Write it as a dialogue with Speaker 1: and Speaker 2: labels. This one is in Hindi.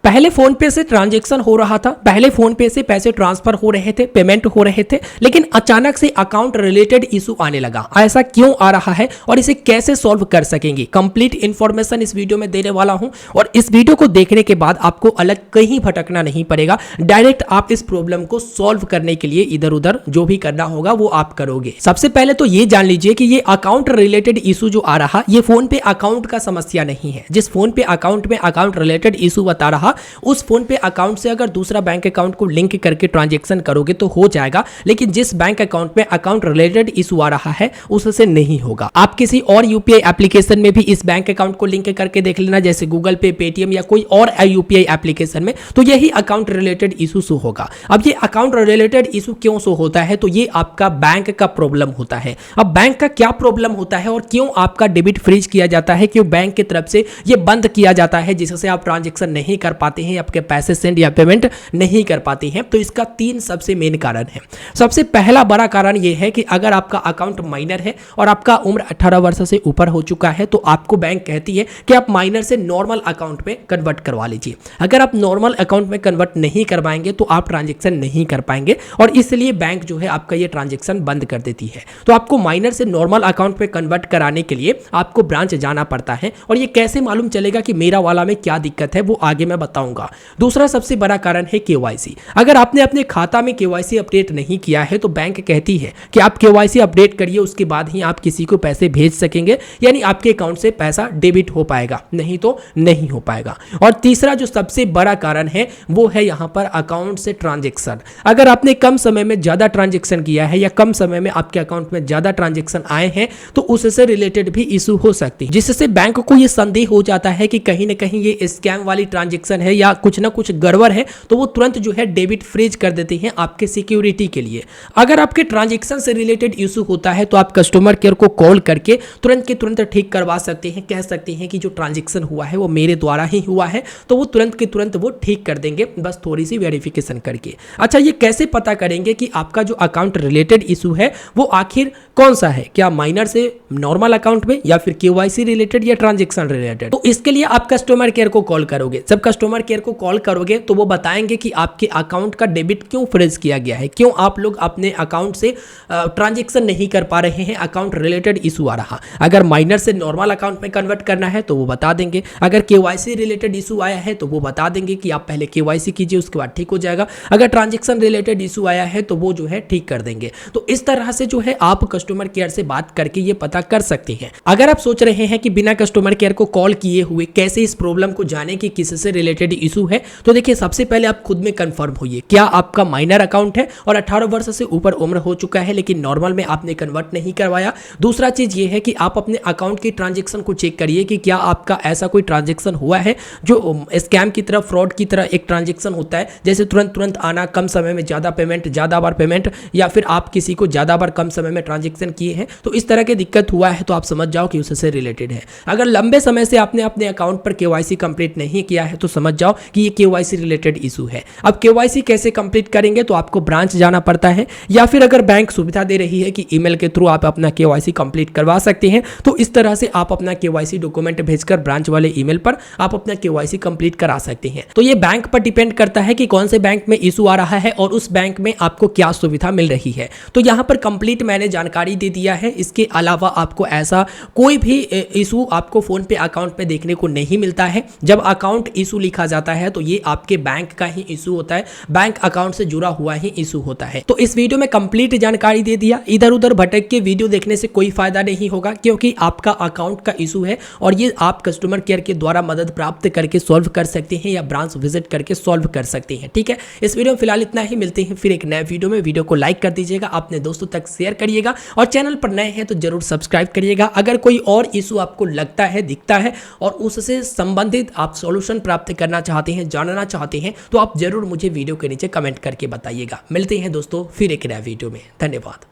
Speaker 1: पहले फोन पे से ट्रांजैक्शन हो रहा था, पहले फोन पे से पैसे ट्रांसफर हो रहे थे, पेमेंट हो रहे थे, लेकिन अचानक से अकाउंट रिलेटेड इशू आने लगा। ऐसा क्यों आ रहा है और इसे कैसे सॉल्व कर सकेंगे, कंप्लीट इंफॉर्मेशन इस वीडियो में देने वाला हूं। और इस वीडियो को देखने के बाद आपको अलग कहीं भटकना नहीं पड़ेगा, डायरेक्ट आप इस प्रॉब्लम को सॉल्व करने के लिए इधर उधर जो भी करना होगा वो आप करोगे। सबसे पहले तो ये जान लीजिए कि ये अकाउंट रिलेटेड इशू जो आ रहा, ये फोन पे अकाउंट का समस्या नहीं है। जिस फोन पे अकाउंट में अकाउंट रिलेटेड इशू बता रहा, उस फोन पे अकाउंट से अगर दूसरा बैंक अकाउंट को लिंक करके ट्रांजैक्शन करोगे तो हो जाएगा, लेकिन जिस बैंक अकाउंट में अकाउंट रिलेटेड इशू आ रहा है उससे नहीं होगा। आप किसी और यूपीआई एप्लीकेशन में भी इस बैंक अकाउंट को लिंक करके देख लेना, जैसे गूगल पे, पेटीएम या कोई और यूपीआई एप्लीकेशन में, तो यही अकाउंट रिलेटेड इशू शो होगा। अब ये अकाउंट रिलेटेड इशू क्यों शो होता है, तो ये आपका बैंक का प्रॉब्लम होता है। अब बैंक का क्या प्रॉब्लम होता है और क्यों आपका डेबिट फ्रीज किया जाता है, क्यों बैंक की तरफ से ये बंद किया जाता है जिससे आप ट्रांजैक्शन नहीं कर पाते हैं, आपके पैसे सेंड या पेमेंट नहीं कर पाते हैं, तो इसका 3 सबसे मेन कारण है। सबसे पहला बड़ा कारण यह है कि अगर आपका अकाउंट माइनर है और आपका उम्र 18 वर्ष से ऊपर हो चुका है तो आपको बैंक कहती है कि आप माइनर से नॉर्मल अकाउंट में कन्वर्ट करवा लीजिए। अगर आप नॉर्मल अकाउंट में कन्वर्ट नहीं करवाएंगे तो आप ट्रांजैक्शन नहीं कर पाएंगे और इसलिए बैंक जो है आपका ये ट्रांजैक्शन बंद कर देती है। तो आपको माइनर से नॉर्मल अकाउंट में कन्वर्ट कराने के लिए आपको ब्रांच जाना पड़ता है और ये कैसे मालूम चलेगा कि मेरा वाला में क्या दिक्कत है वो आगे मैं बताऊंगा। दूसरा सबसे बड़ा कारण है केवाईसी। अगर आपने अपने खाता में केवाईसी अपडेट नहीं किया है तो बैंक कहती है कि आप केवाईसी अपडेट करिए, उसके बाद ही आप किसी को पैसे भेज सकेंगे, यानी आपके अकाउंट से पैसा डेबिट हो पाएगा, नहीं तो नहीं हो पाएगा। और तीसरा जो सबसे बड़ा कारण है वो है यहां पर अकाउंट से ट्रांजैक्शन। अगर आपने कम समय में ज्यादा ट्रांजैक्शन किया है या कम समय में आपके अकाउंट में ज्यादा ट्रांजैक्शन आए हैं तो उससे रिलेटेड भी इशू हो सकती है, जिससे बैंक को यह संदेह हो जाता है कि कहीं ना कहीं ये स्कैम वाली ट्रांजैक्शन है या कुछ ना कुछ गड़बड़ है, तो वो तुरंत जो है डेबिट फ्रीज कर देते हैं आपके सिक्योरिटी के लिए। अगर आपके ट्रांजैक्शन से रिलेटेड इशू होता है तो आप कस्टमर केयर को कॉल करके तुरंत के तुरंत ठीक करवा सकते हैं, कह सकते हैं कि जो ट्रांजैक्शन हुआ है वो मेरे द्वारा ही हुआ है, तो वो तुरंत के तुरंत वो ठीक कर देंगे, बस थोड़ी सी वेरिफिकेशन करके। अच्छा, ये कैसे पता करेंगे कि आपका जो अकाउंट रिलेटेड इशू है वो आखिर कौन सा है, क्या माइनर से नॉर्मल अकाउंट में या फिर केवाईसी रिलेटेड या ट्रांजैक्शन रिलेटेड? तो इसके लिए आप कस्टमर केयर को कॉल करोगे। जब कस्टमर केयर को कॉल करोगे तो वो बताएंगे कि आपके अकाउंट का डेबिट क्यों फ्रीज किया गया है, क्यों आप लोग अपने अकाउंट से ट्रांजैक्शन नहीं कर पा रहे हैं, अकाउंट रिलेटेड इशू आ रहा। अगर माइनर से नॉर्मल अकाउंट में कन्वर्ट करना है तो वो बता देंगे, अगर केवाईसी रिलेटेड इशू आया है तो वो बता देंगे कि आप पहले केवाईसी कीजिए उसके बाद ठीक हो जाएगा, अगर ट्रांजैक्शन रिलेटेड इशू आया है तो वो जो है ठीक कर देंगे। तो इस तरह से जो है आप कस्टमर केयर से बात करके ये पता कर सकते हैं। अगर आप सोच रहे हैं कि बिना कस्टमर केयर को कॉल किए हुए कैसे इस प्रॉब्लम को जाने कि किससे रिलेटेड इशू है, तो देखिए सबसे पहले आप खुद में कंफर्म होइए, क्या आपका माइनर अकाउंट है और 18 वर्ष से ऊपर उम्र हो चुका है लेकिन नॉर्मल में आपने कन्वर्ट नहीं करवाया। दूसरा चीज ये है कि आप अपने अकाउंट की ट्रांजैक्शन को चेक करिए कि क्या आपका ऐसा कोई ट्रांजैक्शन हुआ है जो स्कैम की तरह, फ्रॉड की तरह एक ट्रांजैक्शन होता है, जैसे तुरंत तुरंत आना, कम समय में ज्यादा पेमेंट, ज्यादा बार पेमेंट, या फिर आप किसी को ज्यादा बार कम समय में ट्रांजैक्शन किए हैं, तो इस तरह की दिक्कत हुआ है तो आप समझ जाओ कि उससे रिलेटेड है। अगर लंबे समय से आपने अपने अकाउंट पर केवाईसी कंप्लीट नहीं किया है तो समझ जाओ कि ये केवाईसी रिलेटेड इशू है। अब केवाईसी कैसे कंप्लीट करेंगे, तो आपको ब्रांच जाना पड़ता है, या फिर अगर बैंक सुविधा दे रही है कि ईमेल के थ्रू आप अपना केवाईसी कंप्लीट करवा सकते हैं, तो इस तरह से आप अपना केवाईसी डॉक्यूमेंट भेजकर ब्रांच वाले ईमेल पर आप अपना केवाईसी कंप्लीट करा सकते हैं। तो ये बैंक पर डिपेंड करता है कि कौन से बैंक में इशू आ रहा है और उस बैंक में आपको क्या सुविधा मिल रही है। तो यहाँ पर कंप्लीट मैंने जानकारी दे दिया है। इसके अलावा आपको ऐसा कोई भी इशू आपको फोन पे अकाउंट पे देखने को नहीं मिलता है। जब अकाउंट इशू लिखा जाता है तो ये आपके बैंक का ही इशू होता है, बैंक अकाउंट से जुड़ा हुआ ही इशू होता है। तो इस वीडियो में कंप्लीट जानकारी दे दिया। इधर उधर भटक के वीडियो देखने से कोई फायदा नहीं होगा, क्योंकि आपका अकाउंट का इशू है और ये आप कस्टमर केयर के द्वारा मदद प्राप्त करके सॉल्व कर सकते हैं या ब्रांच विजिट करके सॉल्व कर सकते हैं। ठीक है, इस वीडियो में फिलहाल इतना ही। मिलते हैं फिर एक नए वीडियो में। वीडियो को लाइक कर दीजिएगा, अपने दोस्तों तक शेयर करिएगा और चैनल पर नए हैं तो जरूर सब्सक्राइब करिएगा। अगर कोई और इशू आपको लगता है, दिखता है और उससे संबंधित आप सॉल्यूशन प्राप्त करना चाहते हैं, जानना चाहते हैं, तो आप जरूर मुझे वीडियो के नीचे कमेंट करके बताइएगा। मिलते हैं दोस्तों फिर एक नए वीडियो में। धन्यवाद।